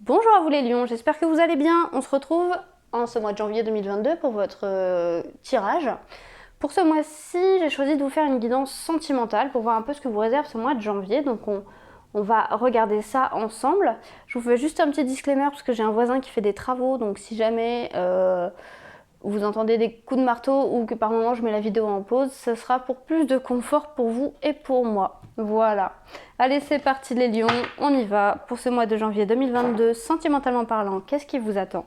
Bonjour à vous les lions, j'espère que vous allez bien. On se retrouve en ce mois de janvier 2022 pour votre tirage. Pour ce mois-ci, j'ai choisi de vous faire une guidance sentimentale pour voir un peu ce que vous réserve ce mois de janvier. Donc on va regarder ça ensemble. Je vous fais juste un petit disclaimer parce que j'ai un voisin qui fait des travaux. Donc si jamais vous entendez des coups de marteau ou que par moment je mets la vidéo en pause, ce sera pour plus de confort pour vous et pour moi. Voilà. Allez, c'est parti les lions, on y va pour ce mois de janvier 2022, sentimentalement parlant, qu'est-ce qui vous attend?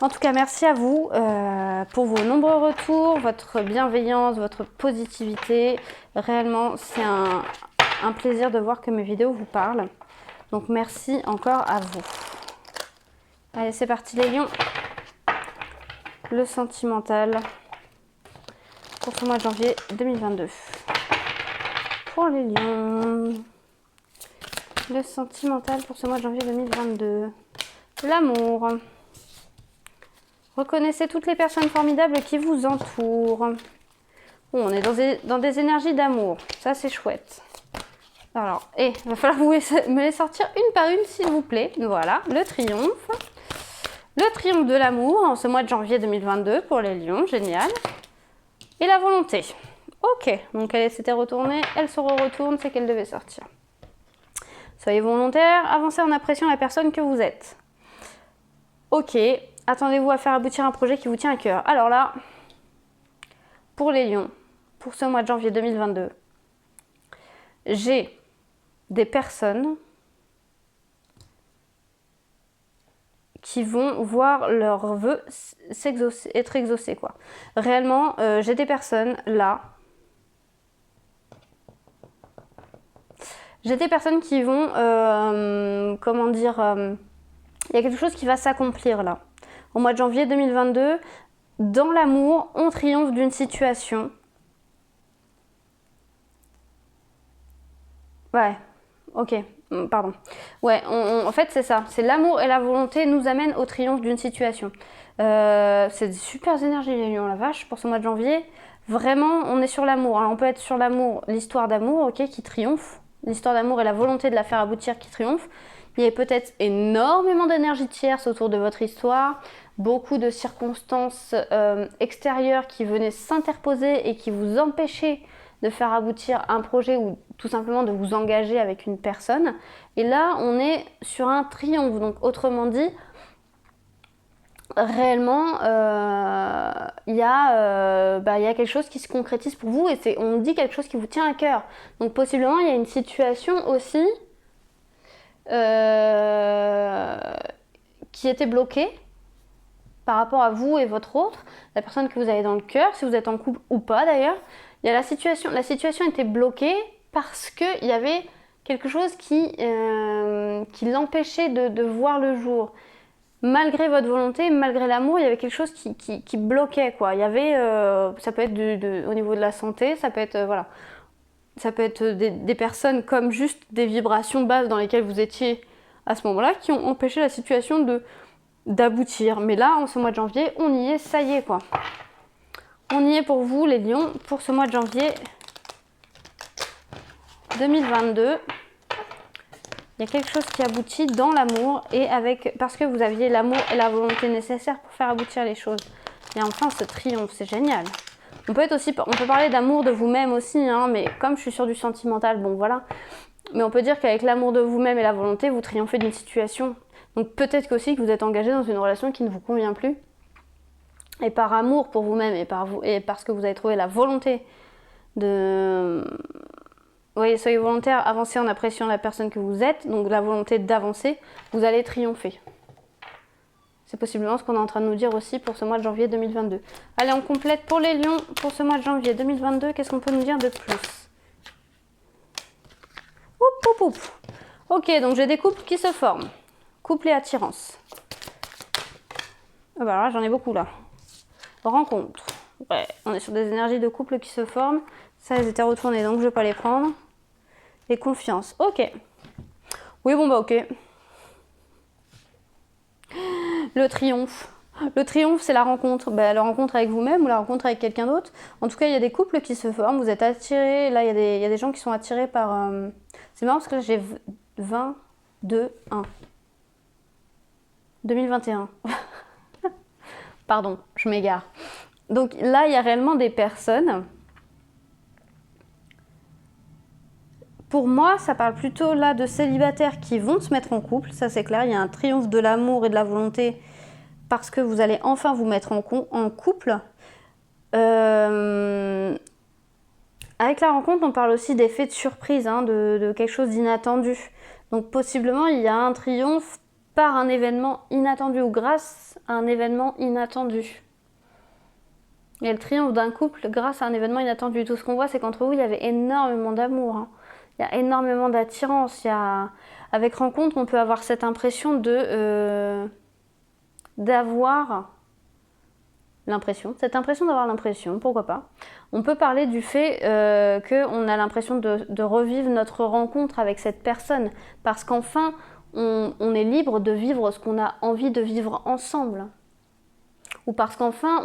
En tout cas, merci à vous pour vos nombreux retours, votre bienveillance, votre positivité. Réellement, c'est un plaisir de voir que mes vidéos vous parlent. Donc merci encore à vous. Allez, c'est parti les lions. Le sentimental pour ce mois de janvier 2022. Pour les lions, le sentimental pour ce mois de janvier 2022. L'amour. Reconnaissez toutes les personnes formidables qui vous entourent. Bon, on est dans des énergies d'amour. Ça, c'est chouette. Alors, il va falloir vous me les sortir une par une, s'il vous plaît. Voilà, le triomphe. Le triomphe de l'amour en ce mois de janvier 2022 pour les lions. Génial. Et la volonté. Ok, donc elle s'était retournée, elle se retourne, c'est qu'elle devait sortir. Soyez volontaire, avancez en appréciant la personne que vous êtes. Ok, attendez-vous à faire aboutir un projet qui vous tient à cœur. Alors là, pour les lions, pour ce mois de janvier 2022, j'ai des personnes qui vont voir leurs vœux être exaucés, quoi. Réellement, j'ai des personnes là. J'ai des personnes qui vont, comment dire, il y a quelque chose qui va s'accomplir là. Au mois de janvier 2022, dans l'amour, on triomphe d'une situation. Ouais, ok, pardon. Ouais, en fait c'est ça, c'est l'amour et la volonté nous amènent au triomphe d'une situation. C'est des super énergies les lions, la vache, pour ce mois de janvier. Vraiment, on est sur l'amour. Alors, on peut être sur l'amour, l'histoire d'amour, ok, qui triomphe. L'histoire d'amour et la volonté de la faire aboutir qui triomphe. Il y a peut-être énormément d'énergie tierce autour de votre histoire, beaucoup de circonstances extérieures qui venaient s'interposer et qui vous empêchaient de faire aboutir un projet ou tout simplement de vous engager avec une personne. Et là, on est sur un triomphe. Donc, autrement dit, réellement, il y a quelque chose qui se concrétise pour vous et on dit quelque chose qui vous tient à cœur. Donc, possiblement, il y a une situation aussi qui était bloquée par rapport à vous et votre autre, la personne que vous avez dans le cœur, si vous êtes en couple ou pas d'ailleurs. Il y a la situation était bloquée parce qu'il y avait quelque chose qui l'empêchait de voir le jour. Malgré votre volonté, malgré l'amour, il y avait quelque chose qui bloquait, quoi. Il y avait, ça peut être au niveau de la santé, ça peut être, voilà. Ça peut être des personnes comme juste des vibrations basses dans lesquelles vous étiez à ce moment-là qui ont empêché la situation d'aboutir. Mais là, en ce mois de janvier, on y est, ça y est, quoi. On y est pour vous, les lions, pour ce mois de janvier 2022. Il y a quelque chose qui aboutit dans l'amour et parce que vous aviez l'amour et la volonté nécessaires pour faire aboutir les choses. Et enfin, ce triomphe, c'est génial. On peut parler d'amour de vous-même aussi, hein, mais comme je suis sur du sentimental, bon voilà. Mais on peut dire qu'avec l'amour de vous-même et la volonté, vous triomphez d'une situation. Donc peut-être aussi que vous êtes engagé dans une relation qui ne vous convient plus. Et par amour pour vous-même et parce que vous avez trouvé la volonté de... Oui, soyez volontaire, avancez en appréciant la personne que vous êtes, donc la volonté d'avancer, vous allez triompher. C'est possiblement ce qu'on est en train de nous dire aussi pour ce mois de janvier 2022. Allez, on complète pour les lions, pour ce mois de janvier 2022, qu'est-ce qu'on peut nous dire de plus? Oup, oup, oup. Ok, donc j'ai des couples qui se forment. Couple et attirance. Ah bah là, j'en ai beaucoup là. Rencontre. Ouais, on est sur des énergies de couple qui se forment. Ça, elles étaient retournées, donc je vais pas les prendre. Et confiance. Ok. Oui, bon bah ok. Le triomphe. Le triomphe, c'est la rencontre. Bah, la rencontre avec vous-même ou la rencontre avec quelqu'un d'autre. En tout cas, il y a des couples qui se forment. Vous êtes attirés. Là, il y a des gens qui sont attirés par... C'est marrant parce que là, j'ai 20, 2, 1. 2021. Pardon, je m'égare. Donc là, il y a réellement des personnes. Pour moi, ça parle plutôt là de célibataires qui vont se mettre en couple, ça c'est clair. Il y a un triomphe de l'amour et de la volonté parce que vous allez enfin vous mettre en couple. Avec la rencontre, on parle aussi d'effet de surprise, hein, de quelque chose d'inattendu. Donc possiblement, il y a un triomphe par un événement inattendu ou grâce à un événement inattendu. Il y a le triomphe d'un couple grâce à un événement inattendu. Tout ce qu'on voit, c'est qu'entre vous, il y avait énormément d'amour, hein. Il y a énormément d'attirance. Avec rencontre, on peut avoir cette impression d'avoir d'avoir l'impression, pourquoi pas. On peut parler du fait qu'on a l'impression de revivre notre rencontre avec cette personne, parce qu'enfin, on est libre de vivre ce qu'on a envie de vivre ensemble. Ou parce qu'enfin,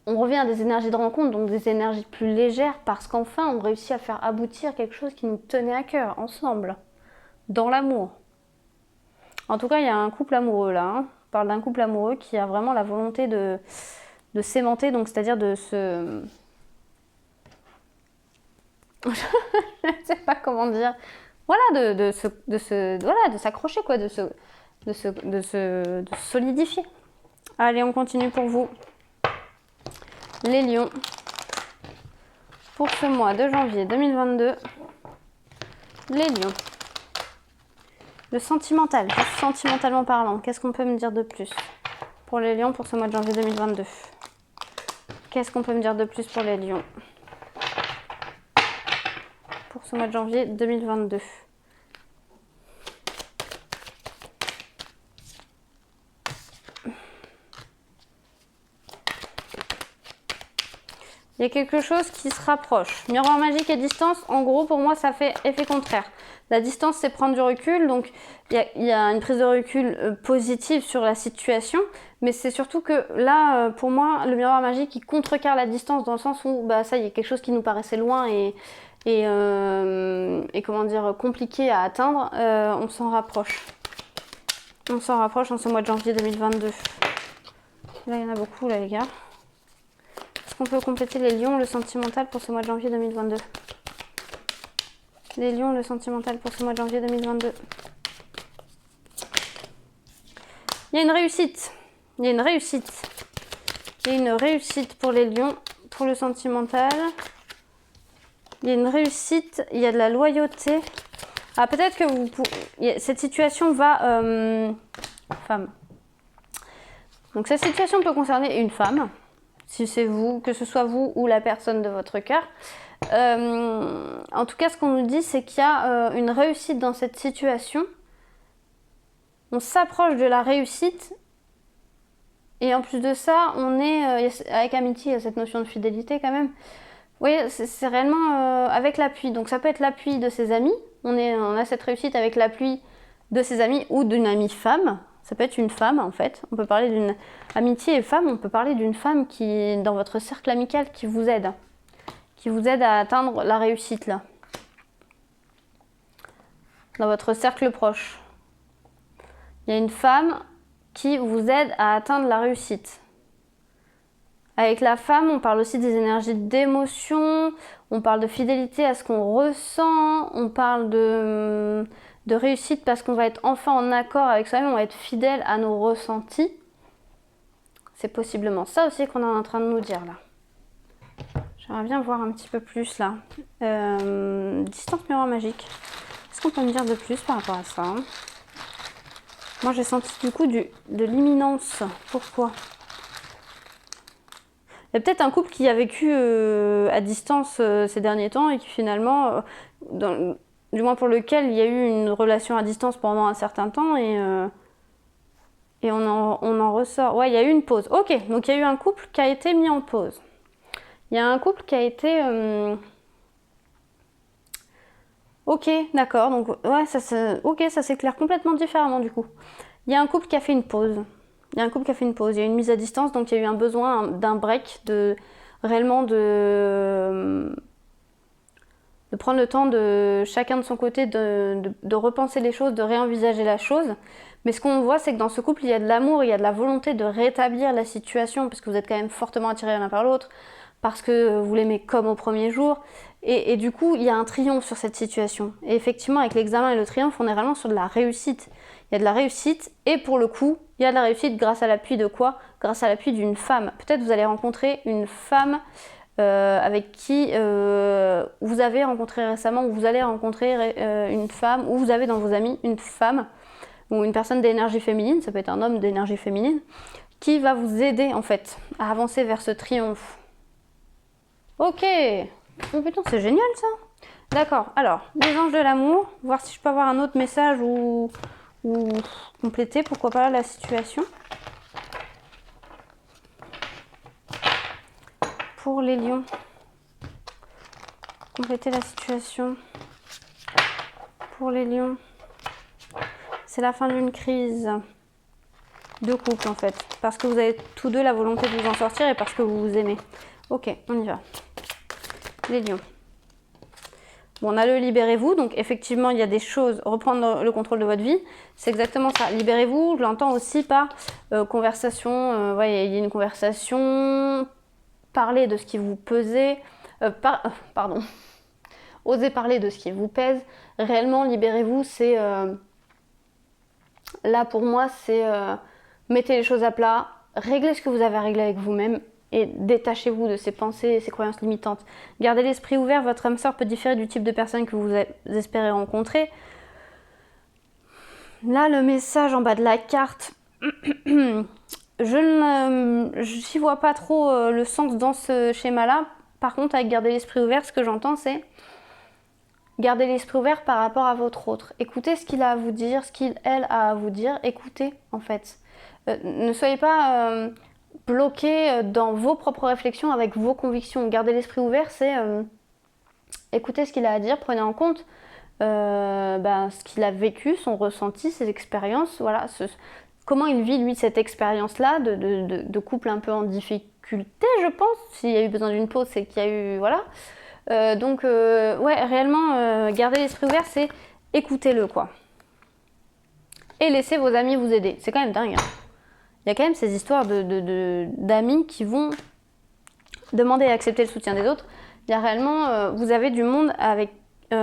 on revient à des énergies de rencontre, donc des énergies plus légères, parce qu'enfin, on réussit à faire aboutir quelque chose qui nous tenait à cœur, ensemble, dans l'amour. En tout cas, il y a un couple amoureux là, hein. On parle d'un couple amoureux qui a vraiment la volonté de s'aimanter, donc c'est-à-dire de se... je ne sais pas comment dire. Voilà, de s'accrocher, quoi, de se solidifier. Allez, on continue pour vous. Les lions. Pour ce mois de janvier 2022. Les lions. Le sentimental, juste sentimentalement parlant. Qu'est-ce qu'on peut me dire de plus pour les lions pour ce mois de janvier 2022? Qu'est-ce qu'on peut me dire de plus pour les lions pour ce mois de janvier 2022? Il y a quelque chose qui se rapproche. Miroir magique et distance, en gros, pour moi, ça fait effet contraire. La distance, c'est prendre du recul, donc il y a une prise de recul positive sur la situation, mais c'est surtout que là, pour moi, le miroir magique, il contrecarre la distance dans le sens où, ça y est, quelque chose qui nous paraissait loin et comment dire, compliqué à atteindre, on s'en rapproche. On s'en rapproche en ce mois de janvier 2022. Là, il y en a beaucoup, là, les gars. Est-ce qu'on peut compléter les lions, le sentimental pour ce mois de janvier 2022? Les lions, le sentimental pour ce mois de janvier 2022. Il y a une réussite. Il y a une réussite. Il y a une réussite pour les lions, pour le sentimental. Il y a une réussite, il y a de la loyauté. Ah, peut-être que cette situation va... femme. Donc cette situation peut concerner une femme. Si c'est vous, que ce soit vous ou la personne de votre cœur. En tout cas, ce qu'on nous dit, c'est qu'il y a une réussite dans cette situation. On s'approche de la réussite. Et en plus de ça, on est... avec amitié, il y a cette notion de fidélité quand même. Oui, c'est réellement avec l'appui. Donc ça peut être l'appui de ses amis. On a cette réussite avec l'appui de ses amis ou d'une amie femme. Ça peut être une femme en fait. On peut parler d'une amitié et femme. On peut parler d'une femme qui est dans votre cercle amical qui vous aide à atteindre la réussite là. Dans votre cercle proche. Il y a une femme qui vous aide à atteindre la réussite. Avec la femme, on parle aussi des énergies d'émotion, on parle de fidélité à ce qu'on ressent, on parle de réussite parce qu'on va être enfin en accord avec soi-même, on va être fidèle à nos ressentis. C'est possiblement ça aussi qu'on est en train de nous dire là. J'aimerais bien voir un petit peu plus là. Distance miroir magique. Est-ce qu'on peut me dire de plus par rapport à ça? Moi j'ai senti du coup de l'imminence. Pourquoi? Il y a peut-être un couple qui a vécu à distance ces derniers temps et qui finalement, du moins pour lequel il y a eu une relation à distance pendant un certain temps et on en ressort. Ouais, il y a eu une pause. Ok, donc il y a eu un couple qui a été mis en pause. Il y a un couple qui a été... Ok, d'accord. Donc ouais, ça s'éclaire complètement différemment du coup. Il y a un couple qui a fait une pause. Il y a eu une mise à distance, donc il y a eu un besoin d'un break, de prendre le temps de chacun de son côté de repenser les choses, de réenvisager la chose. Mais ce qu'on voit, c'est que dans ce couple, il y a de l'amour, il y a de la volonté de rétablir la situation, parce que vous êtes quand même fortement attirés l'un par l'autre, parce que vous l'aimez comme au premier jour. Et du coup, il y a un triomphe sur cette situation. Et effectivement, avec l'examen et le triomphe, on est vraiment sur de la réussite. Il y a de la réussite, et pour le coup, il y a de la réussite grâce à l'appui de quoi? Grâce à l'appui d'une femme. Peut-être vous allez rencontrer une femme avec qui vous avez rencontré récemment, ou vous allez rencontrer une femme, ou vous avez dans vos amis une femme, ou une personne d'énergie féminine, ça peut être un homme d'énergie féminine, qui va vous aider en fait à avancer vers ce triomphe. Ok, oh putain, c'est génial ça. D'accord, alors, les anges de l'amour, voir si je peux avoir un autre message ou compléter, pourquoi pas, la situation. Pour les lions, compléter la situation. Pour les lions, c'est la fin d'une crise de couple en fait, parce que vous avez tous deux la volonté de vous en sortir et parce que vous vous aimez. Ok, on y va. Les lions. Bon, on a le libérez-vous, donc effectivement il y a des choses, reprendre le contrôle de votre vie, c'est exactement ça. Libérez-vous, je l'entends aussi par conversation, ouais, il y a une conversation, parler de ce qui vous pesait, pardon, osez parler de ce qui vous pèse. Réellement, libérez-vous, c'est, là pour moi, c'est mettez les choses à plat, réglez ce que vous avez à régler avec vous-même, et détachez-vous de ces pensées et ces croyances limitantes. Gardez l'esprit ouvert, votre âme sœur peut différer du type de personne que vous espérez rencontrer. Là, le message en bas de la carte, je n'y vois pas trop le sens dans ce schéma-là. Par contre, avec garder l'esprit ouvert, ce que j'entends, c'est garder l'esprit ouvert par rapport à votre autre. Écoutez ce qu'il a à vous dire, ce qu'il, elle, a à vous dire. Écoutez, en fait. Ne soyez pas bloqué dans vos propres réflexions avec vos convictions. Garder l'esprit ouvert, c'est écoutez ce qu'il a à dire, prenez en compte ce qu'il a vécu, son ressenti, ses expériences, voilà, comment il vit lui cette expérience-là de couple un peu en difficulté, je pense. S'il y a eu besoin d'une pause, c'est qu'il y a eu, voilà. Ouais, réellement, garder l'esprit ouvert, c'est écoutez-le, quoi. Et laissez vos amis vous aider. C'est quand même dingue, hein. Il y a quand même ces histoires d'amis qui vont demander et accepter le soutien des autres. Il y a réellement, vous avez du monde avec, vous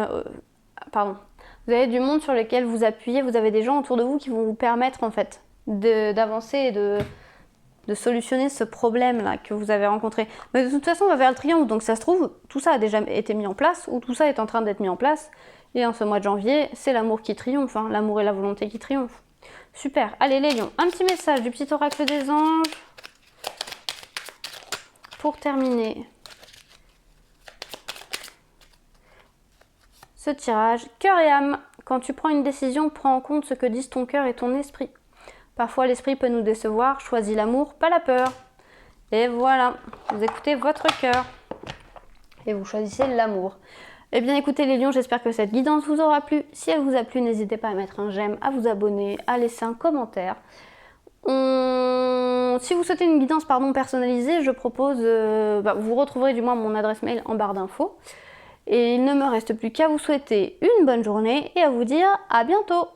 avez du monde sur lequel vous appuyez. Vous avez des gens autour de vous qui vont vous permettre en fait d'avancer et de solutionner ce problème-là que vous avez rencontré. Mais de toute façon, on va vers le triomphe. Donc ça se trouve, tout ça a déjà été mis en place ou tout ça est en train d'être mis en place. Et en ce mois de janvier, c'est l'amour qui triomphe, hein, l'amour et la volonté qui triomphent. Super. Allez les lions, un petit message du petit oracle des anges pour terminer ce tirage. Cœur et âme, quand tu prends une décision, prends en compte ce que disent ton cœur et ton esprit. Parfois l'esprit peut nous décevoir, choisis l'amour, pas la peur. Et voilà, vous écoutez votre cœur et vous choisissez l'amour. Eh bien écoutez les lions, j'espère que cette guidance vous aura plu. Si elle vous a plu, n'hésitez pas à mettre un j'aime, à vous abonner, à laisser un commentaire. Si vous souhaitez une guidance personnalisée, je propose, vous retrouverez du moins mon adresse mail en barre d'infos. Et il ne me reste plus qu'à vous souhaiter une bonne journée et à vous dire à bientôt.